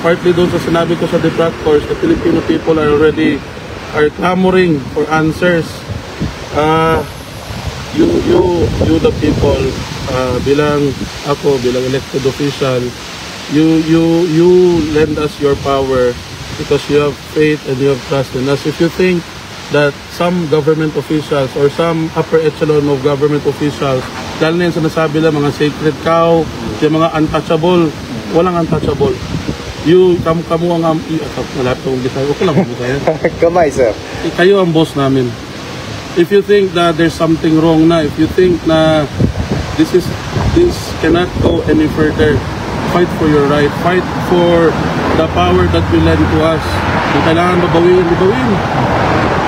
Partly doon sa sinabi ko sa detractors, the Filipino people are clamoring for answers. You the people, bilang elected official, you lend us your power because you have faith and you have trust in us. If you think that some government officials or some upper echelon of government officials, lalo na yung sinasabi lang mga sacred cow, yung mga untouchable, walang untouchable. Kamu ang malapit akong Bisaya. Okay lang akong Bisaya. Kamay, sir. Kayo ang boss namin. If you think that there's something wrong na, if you think na this cannot go any further, fight for your right, fight for the power that you lend to us. Kung kailangan babawin.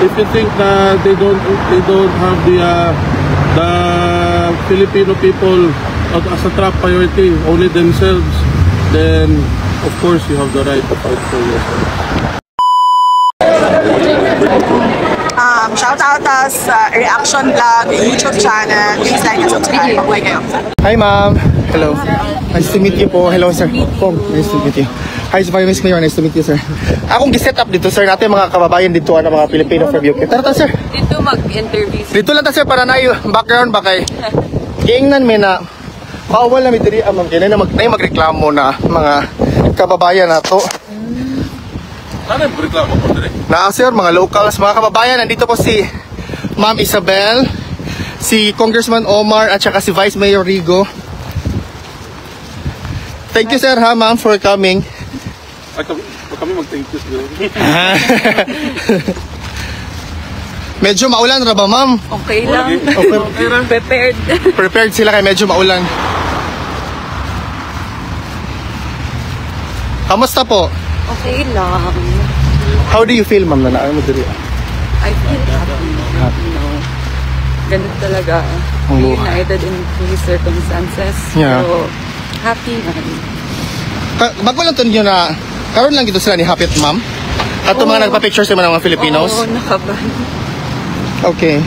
If you think that they don't have the Filipino people as a top priority, only themselves, then of course you have the right to fight for yourself. Shout out us Reaction Vlog YouTube channel. Please like and subscribe. Mabuhay kayo. Hi, ma'am. Hello. Nice to meet you po. Hello, sir. Pong, nice to meet you. Hi, Vice Mayor. Nice to meet you, sir. Akong giset up dito, sir. Natin mga kababayan dito na mga Pilipino from UK. Tara, sir. Dito mag-interview. Dito lang ta, sir, para na yung background ba kay Kiingnan may na bawal na may diri ma'am. Kaya na magreklamo na mga kababayan na to. Ano yung reklamo po dire? Sir, mga locals, mga kababayan, nandito po si Ma'am Isabel, si Congressman Omar, at saka si Vice Mayor Rigo. Thank you, sir, ha, ma'am, for coming. Ay, kami mag-thank you siguro. Medyo maulan ra ba, ma'am? Okay lang. Okay lang. Prepared. Prepared sila kay medyo maulan. Kamusta po? Okay lang. How do you feel, ma'am, na naano mo diri? I feel happy. You know, ganun talaga. Oh. United in these circumstances. Yeah. So, happy man. Bago lang to nyo na, karon lang dito sila ni Hapit, ma'am? At mga nagpa-picture sa mga Filipinos? Oo, nakaban. Okay.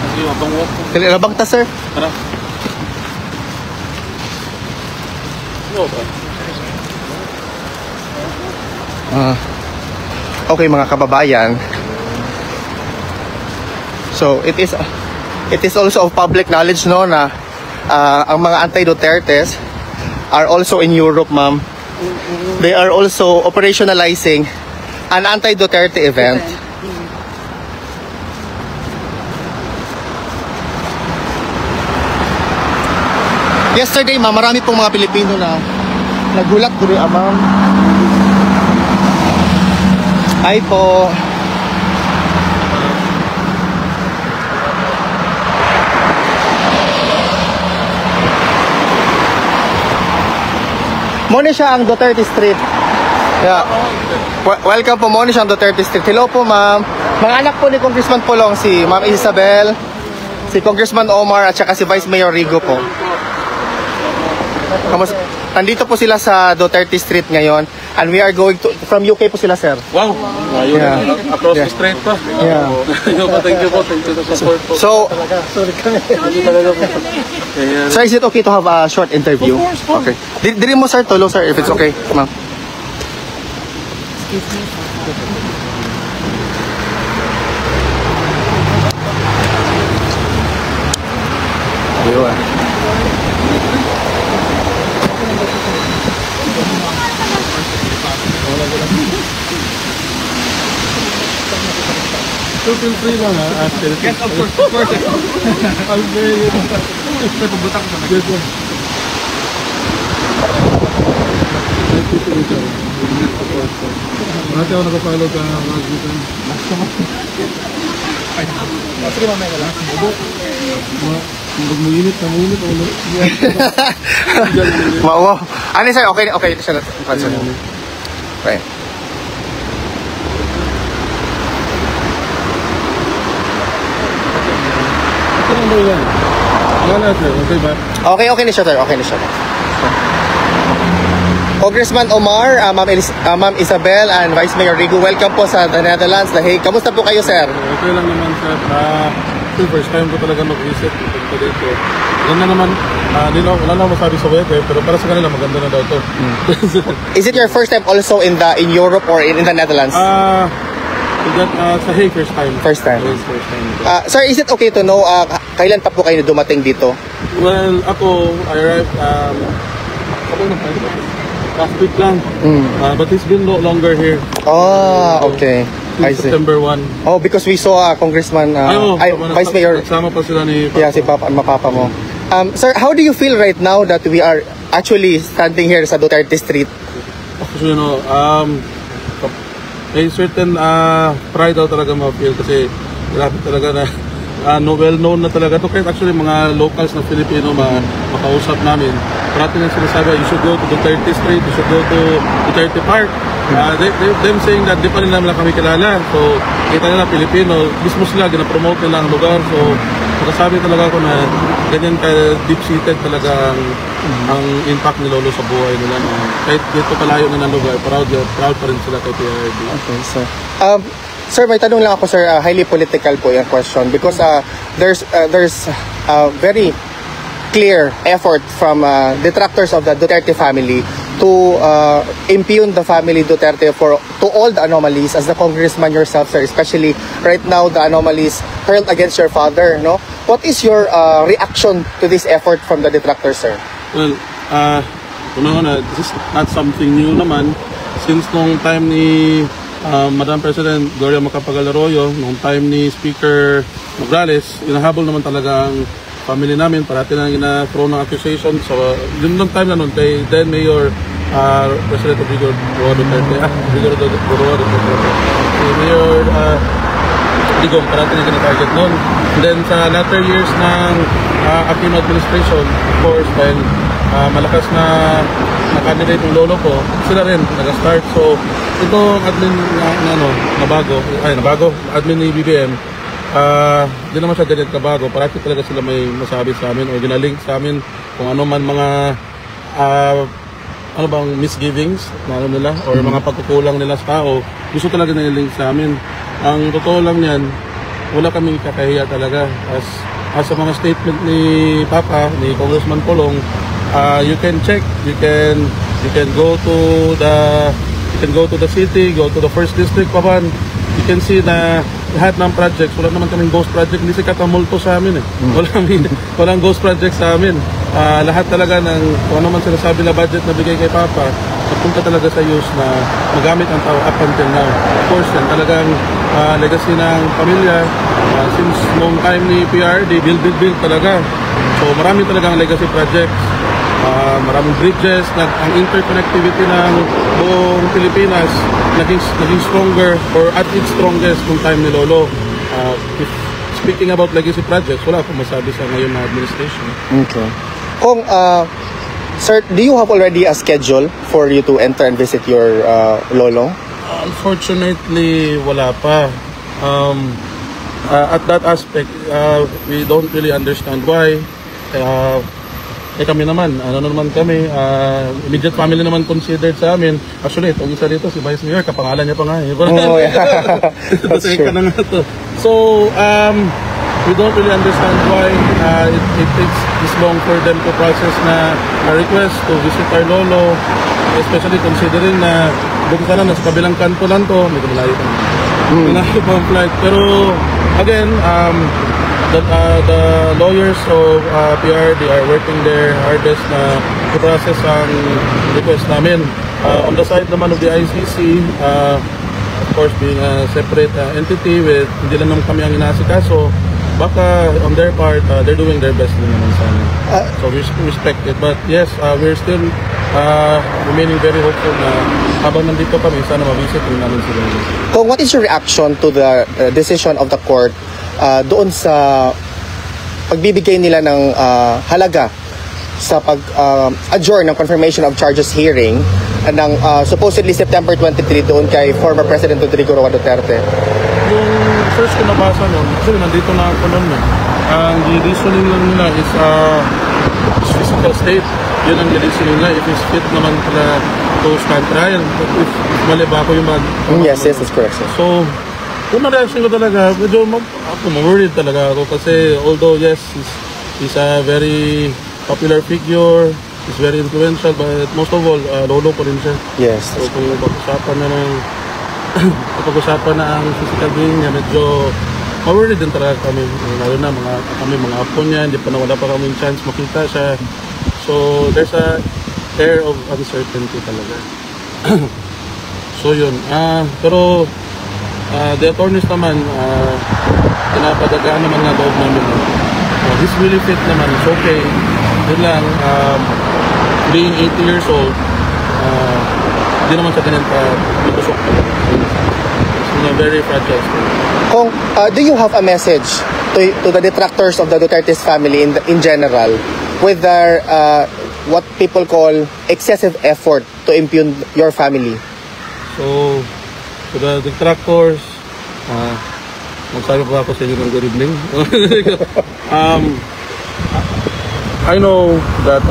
Sige, mabang-walk po. Labang ta, sir? Tara. Ano ba? Okay, mga kababayan. So, it is also of public knowledge, no, na ang mga anti-Dutertes are also in Europe, ma'am. They are also operationalizing an anti-Duterte event. Yesterday, ma'am, marami pong mga Pilipino na nagulat diri, ma'am. Hi po. Muna siya ang Duterte Street. Yeah. Welcome po, muna siya ang Duterte Street. Hello po, ma'am. Mga anak po ni Congressman Pulong, si Ma'am Isabel, si Congressman Omar, at saka si Vice Mayor Rigo po. Nandito po sila sa Duterte Street ngayon, and we are going to, from UK po sila, sir. Wow! Ayun, Yeah. across the street pa. Yeah. Thank you po sa support po. So, Kaya, sir, is it okay to have a short interview? Of course po. Okay. Diri mo, sir, tulong, sir, if it's okay, ma'am. Ayun. so feel free lang ha, after. Yes, of course. I'll very butak sa mga. Yes, nice to meet you. Mati ako nakapalo ka mga gitan. Sige mamaya na lang. Mag-muinit na muinit. Wow. Ano, sir? Okay siya. Okay. Ano yan? Wala sir, okay ba? Okay na siya, sir. Okay na siya. Congressman Omar, Ma'am Isabel, and Vice Mayor Rigo, welcome po sa The Netherlands, The Hague. Kamusta po kayo, sir? Okay lang naman sir. actually first time ko talaga mag-visit punta dito. Ganda naman, wala naman masabi sa weather, pero para sa kanila maganda na daw to. Is it your first time also in Europe or in the Netherlands? Sa Hague, first time. First time. Yes, first time. Sir, is it okay to know kailan pa po kayo dumating dito? Well, I arrived, last week lang. But it's been longer here. Oh, okay. I Since see. September 1. Oh, because we saw Congressman, Vice Mayor, Sama pa sila ni Papa. yeah, si Mapapa mo. Sir, how do you feel right now that we are actually standing here sa Duterte Street? Actually, may certain pride daw talaga ma-feel kasi grabe talaga na well-known na talaga to. Kahit actually mga locals na Filipino makausap namin, parati na sinasabi, you should go to Duterte Street, you should go to Duterte Park. Them saying that di pa rin naman kami kilala. So, kita nila Pilipino, mismo sila, gina-promote nila ang lugar. So, makasabi talaga ako na ganyan ka deep-seated talaga ang impact ni Lolo sa buhay nila. Kahit dito kalayo na ng lugar, proud pa rin sila kay PRD. Okay, sir. Sir, may tanong lang ako, sir. Highly political po yung question because there's very clear effort from detractors of the Duterte family to impugn the family Duterte to all the anomalies. As the congressman yourself, sir, especially right now the anomalies hurled against your father, no? What is your reaction to this effort from the detractors, sir? Well, una-una, this is not something new naman. Since nung time ni Madam President Gloria Macapagal Arroyo, nung time ni Speaker Nograles, inahabol naman talaga ang family namin. Parati na gina-throw ng accusation. So, yun nung time na nun, kay then Mayor President Rodrigo Roa Duterte, si Mayor Digong, parati na gina-target nun. And then sa latter years ng Aquino administration, of course, dahil malakas na candidate ng lolo ko, sila rin nag-start. So, itong admin nabago, admin ni BBM, di naman siya ganyan kabago. Parati talaga sila may masabi sa amin o ginalink sa amin kung ano man mga misgivings na nila or mga pagkukulang nila sa tao, gusto talaga nilink sa amin. Ang totoo lang yan, wala kaming kakahiya talaga. As sa mga statement ni Papa, ni Congressman Colong, you can check, you can go to the city, go to the first district, Paban. You can see na lahat ng projects, wala naman kaming ghost project, hindi siya katamulto sa amin eh. Walang ghost project sa amin. Lahat talaga ng kung ano man sinasabi na budget na bigay kay Papa, napunta talaga sa use na magamit ang tao up until now. Of course, yan talagang legacy ng pamilya. Since noong time ni PRD, build talaga. So marami talagang legacy projects. Maraming bridges, ang interconnectivity ng buong Pilipinas naging stronger or at its strongest nung time ni Lolo. Speaking about legacy projects, wala akong masabi sa ngayon na administration. Okay. Kung, sir, do you have already a schedule for you to enter and visit your lolo? Unfortunately, wala pa. At that aspect, we don't really understand why. Kami naman, kami, immediate family naman considered sa amin. Actually, itong isa dito, si Vice Mayor, kapangalan niya pa nga. Oh, yeah. That's true. So, we don't really understand why it takes this long for them to process na a request to visit our lolo, especially considering na doon ka na, nasa kabilang kanto lang to, medyo malayo pa. Malayo pa ang flight. Pero, again, the lawyers of PRD are working their hardest na i-process ang request namin. On the side naman of the ICC, of course being a separate entity with hindi lang naman kami ang inaasikaso, baka on their part, they're doing their best din naman sa amin. So we respect it. But yes, we're still remaining very hopeful na habang nandito kami, sana ma-visit rin namin sila. So what is your reaction to the decision of the court doon sa pagbibigay nila ng halaga sa pag-adjourn ng confirmation of charges hearing ng supposedly September 23 doon kay former President Rodrigo Roa Duterte? Yung first ko nabasa nun, actually nandito na ako nun ang reasoning lang nila is physical state. Yun ang reasoning nila, if it's fit naman pala to stand trial. If mali ba ako yung yes, that's correct, sir. So, Una reaction ko talaga, medyo worried talaga ako kasi although yes, he's a very popular figure, he's very influential, but most of all, lolo ko rin siya. Yes. So kung pag-usapan na ng pag-usapan na ang physical being niya, medyo worried din talaga kami. Lalo na mga apo niya, hindi pa wala pa kami chance makita siya. So there's a air of uncertainty talaga. So yun, pero the attorneys naman, pinapadagaan naman nga loob namin. He's really fit naman, it's okay. Yun lang, being 80 years old, hindi naman siya ganyan pa lutusok. It's a very fragile state. Kung, do you have a message to the detractors of the Duterte's family in general with their what people call excessive effort to impugn your family? So, to the detractors, magsabi pa ako sa inyo ng good evening. I know that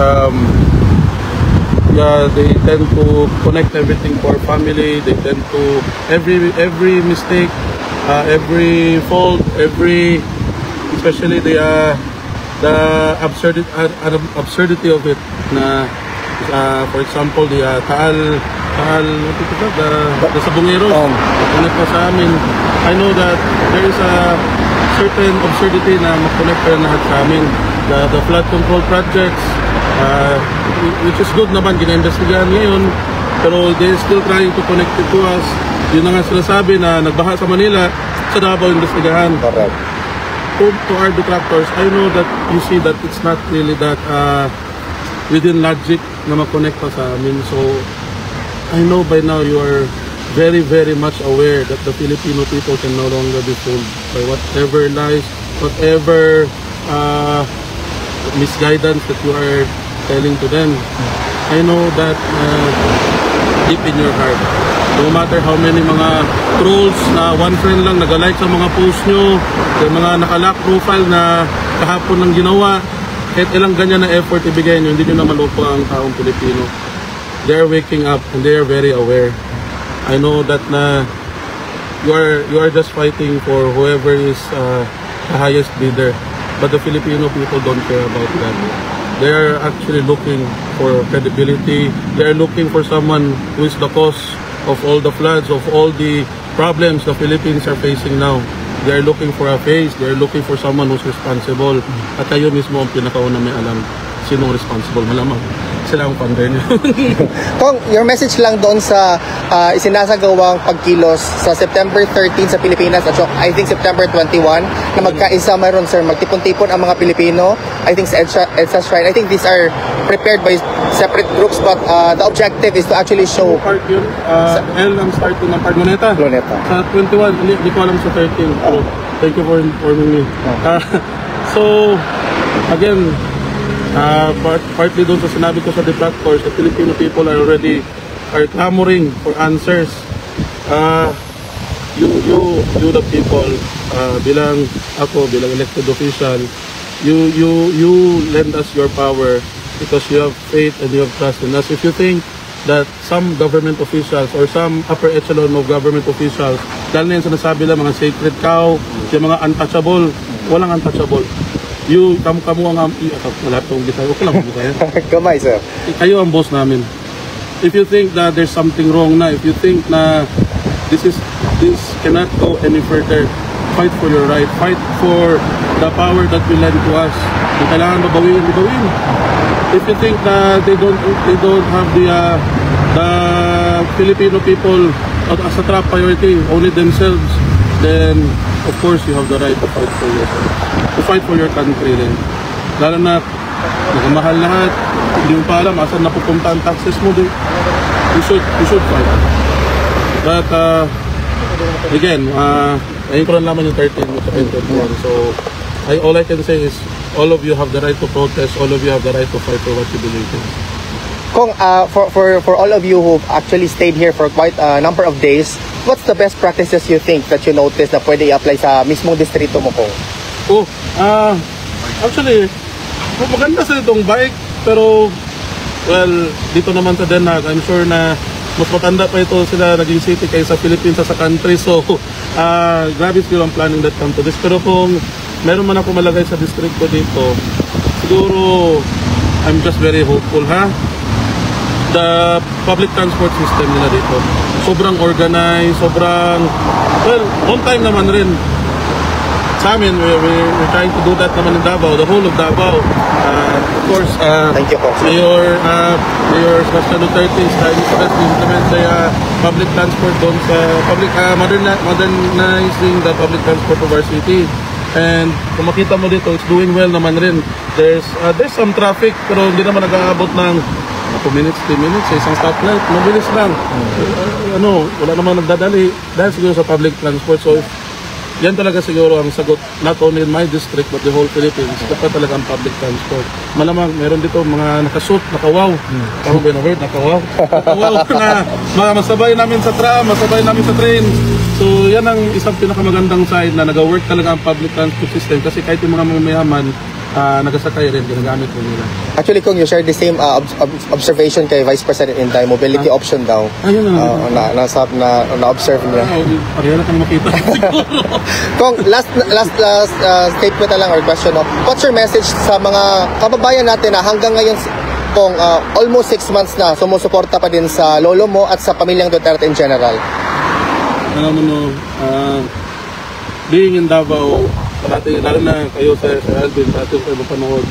yeah, they tend to connect everything for family. They tend to every mistake, every fault, especially the absurdity of it. Na for example, the Taal the Sabongeros, connect pa sa amin. I know that there is a certain absurdity na mag-connect pa lahat sa amin. The flood control projects, which is good naman, gina-investigahan ngayon, pero they're still trying to connect it to us. Yun na nga sinasabi na nagbaha sa Manila, sa Davao investigahan. Correct. To our detractors, I know that you see that it's not really that within logic na mag-connect pa sa amin. So, I know by now you are very, very much aware that the Filipino people can no longer be fooled by whatever lies, whatever misguidance that you are telling to them. I know that deep in your heart, no matter how many mga trolls na one friend lang nag-like sa mga post nyo, yung mga nakalock profile na kahapon ng ginawa, kahit ilang ganyan na effort ibigay nyo, hindi nyo na malupo ang taong Pilipino. They are waking up and they are very aware. I know that na you are just fighting for whoever is the highest bidder, but the Filipino people don't care about that. They are actually looking for credibility. They are looking for someone who is the cause of all the floods, of all the problems the Philippines are facing now. They are looking for a face. They are looking for someone who's responsible. At kayo mismo ang pinakauna may alam sinong responsible. Malamang sila ang funder niyo. Kung your message lang doon sa isinasagawang pagkilos sa September 13 sa Pilipinas at I think September 21 na magkaisa mayroon sir, magtipon-tipon ang mga Pilipino. I think sa EDSA Shrine. I think these are prepared by separate groups but the objective is to actually show Part yun, L ang start ng part Luneta. Sa 21, hindi ko alam sa 13. So, thank you for informing me. So, again, partly doon sa sinabi ko sa detractors, the Filipino people are clamoring for answers. You the people, bilang elected official, you lend us your power because you have faith and you have trust in us. If you think that some government officials or some upper echelon of government officials, dahil na yung sinasabi lang mga sacred cow, yung mga untouchable, walang untouchable. Kamu ang lahat ng Bisaya. Okay lang Bisaya. Kamay, sir. Kayo ang boss namin. If you think that there's something wrong na, if you think na this cannot go any further, fight for your right. Fight for the power that will lend to us. Kung kailangan babawin. If you think that they don't have the Filipino people as a top priority, only themselves, then of course you have the right to fight for yourself. To fight for your country rin. Lalo na nakamahal lahat, hindi mo pa alam asan napupunta ang taxes mo din. You should fight. But again, ayun ko lang naman yung 13 sa 21. So all I can say is all of you have the right to protest, all of you have the right to fight for what you believe in. Kung for all of you who actually stayed here for quite a number of days, what's the best practices you think that you notice na pwede i-apply sa mismong distrito mo ko? Actually, maganda sa itong bike, pero well, dito naman sa Den Haag, I'm sure na mas matanda pa ito sila naging city kaysa Philippines sa country. So grabe siguro ang planning that come to this. Pero kung meron man ako malagay sa district ko dito, siguro I'm just very hopeful, ha? The public transport system nila dito, sobrang organized, sobrang, well, on time naman rin. Sa amin, we're trying to do that naman in Davao, the whole of Davao. Of course, Thank you po. Mayor Sebastian Duterte is trying his best to implement the public transport doon sa public, modernizing the public transport of our city. And kung makita mo dito, it's doing well naman rin. There's some traffic, pero hindi naman nag-aabot ng 2 minutes, 3 minutes sa isang stoplight. Mabilis lang. Wala namang nagdadali dahil siguro sa public transport. So, yan talaga siguro ang sagot, not only in my district but the whole Philippines. Dapat talaga ang public transport. Malamang meron dito mga nakasuit, nakawaw. Tama ba yung word? Nakawaw? Nakawaw na masabay namin sa tram, masabay namin sa train. So yan ang isang pinakamagandang side na nag-work talaga ang public transport system kasi kahit yung mga mayaman, nagasakay rin, ginagamit ko nila. Actually, kung you share the same observation kay Vice President Inday, mobility option daw. Ayun Na-observe niya. Pareha na kang makita. Kung last statement na lang or question, no? What's your message sa mga kababayan natin na hanggang ngayon kung almost 6 months na sumusuporta pa din sa lolo mo at sa pamilyang Duterte in general? Being in Davao, lalo na kayo sa Alvin, sa ating kayo mapanood,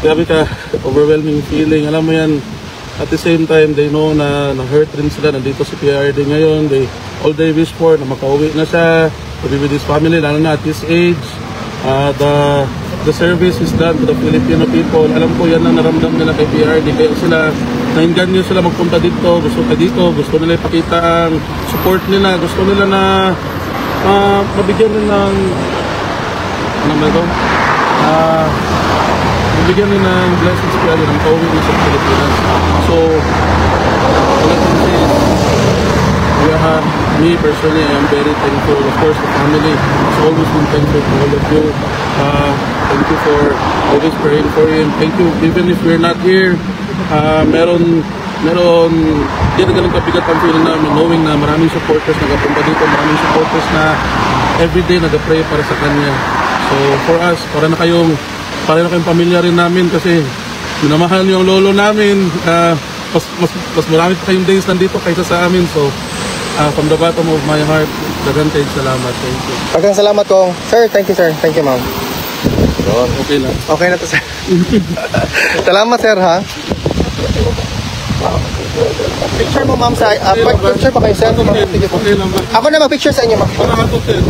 grabe ka, overwhelming feeling. Alam mo yan, at the same time, they know na hurt rin sila. Nandito si PRD ngayon. All they wish for, na makauwi na siya, to be with his family, lalo na at his age. The service is done to the Filipino people. Alam ko yan ang naramdam nila kay PRD. Kaya sila, nainganyo sila magpunta dito. Gusto nila ipakita ang support nila. Gusto nila na mabigyan rin ng mabigyan rin ng blessings kaya ng pauwi na sa Pilipinas. So, me personally, I am very thankful. Of course, the family has always been thankful to all of you. Thank you for always praying for him. Thank you, even if we're not here, meron yan ang ganun kabigat ang feeling namin, knowing na maraming supporters nagapunta dito, maraming supporters na everyday nagapray para sa kanya. So for us, para na kayong pamilya rin namin kasi minamahal niyo ang lolo namin. Mas marami pa kayong days nandito kaysa sa amin. So from the bottom of my heart, daghang salamat. Thank you. Daghang salamat kong. Sir, thank you sir. Thank you ma'am. Okay lang. Okay na to sir. Salamat sir ha. Picture mo ma'am sa picture pa kayo sir. Okay lang ba? Ako na mag-picture sa inyo ma'am. Para nga to sir.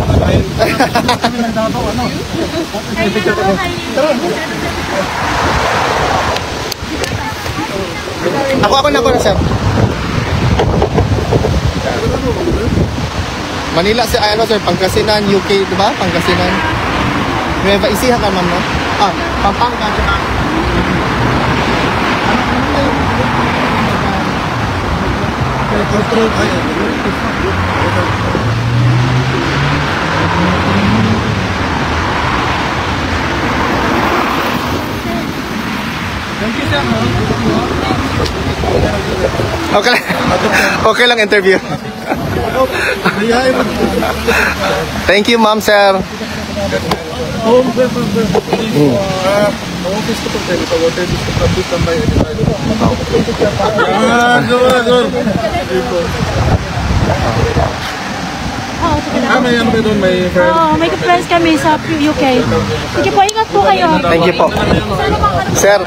Ako na sir. Manila si sir, Pangasinan, UK, di ba? Pangasinan. Nueva Ecija ka ma'am, no? Pampanga. Okay lang interview. Thank you, ma'am, sir. May friends kami sa UK. Sige po, ingat po kayo. Thank you po. Sir,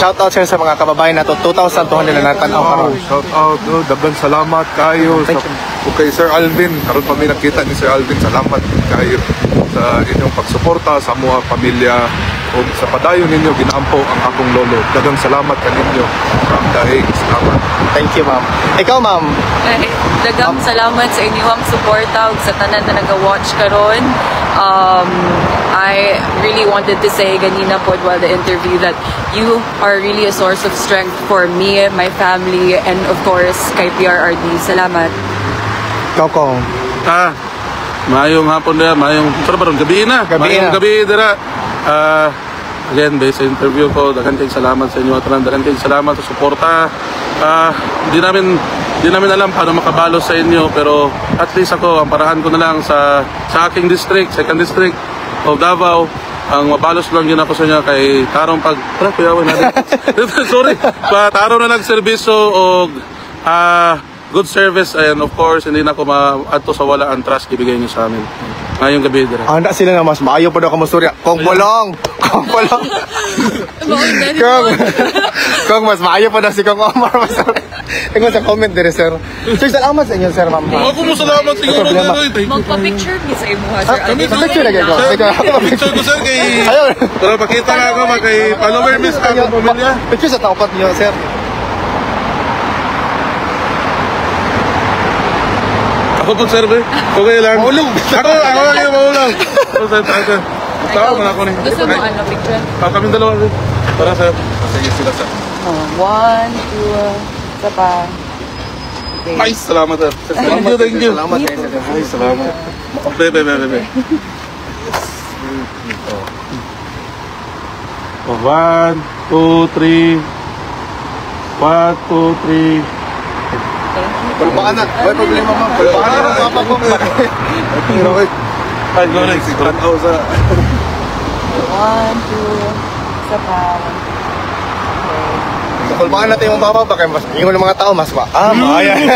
shout out sir sa mga kababayan na to. 2,200 na natanaw ka. Shout out, dagang salamat kayo sa kay Sir Alvin. Karon pa may nakita ni Sir Alvin. Salamat kayo sa inyong pagsuporta sa mga pamilya o sa padayon ninyo ginaampo ang akong lolo. Dagang salamat kaninyo. Dahil salamat. Thank you, ma'am. Ikaw, ma'am. Dagang salamat sa inyong suporta ug sa tanan na naga-watch karon. I really wanted to say ganina po while the interview that you are really a source of strength for me, my family, and of course kay PRRD. Salamat. Koko. Maayong hapon na, maayong gabi na. Gabi Maayong na. gabi dira. Again, based sa interview ko, dagan kayong salamat sa inyo at dagan kayong salamat sa suporta. Di namin alam paano makabalo sa inyo, pero at least ako, ang parahan ko na lang sa aking district, 2nd District of Davao, ang mabalos lang yun ako sa inyo kay tarong sorry, tarong na nagserbisyo o good service, and of course, hindi na ako ma-adto sa wala ang trust ibigay niyo sa amin. Ngayong gabi dire. Anda sila nga mas maayo pa daw ka Masurya. Kung bolong. Kung mas maayo pa daw si Kong Omar Masurya. Ingon sa comment dire, sir. Sir, salamat sa inyo, sir, ma'am. Ako mo salamat siguro. Magpa-picture ni sa imo ha, sir. Picture na kayo. Picture ko sir kay... Ayun. Pero pakita nga ako kay follower miss ka akong pamilya. Picture sa taopat niyo, sir. Ako po sir, okay lang. Maulong. Ako lang yung maulong. Tao mo na ako ni. Gusto mo ano, picture? Kaming dalawa. Para sir. Sige sila sir. 1, 2, isa pa. Okay. Ay, salamat sir. Thank you. Salamat sa inyo. Ay, salamat. Bebe. Oh, 1, 2, 3. 1, 2, 3. Pulpakan na. May problema, ma'am. Pulpakan na ng papa ko. Ay, go next. 1, 2, isa pa. Pulpakan natin yung papa. Baka mas ingon ng mga tao, mas ayan.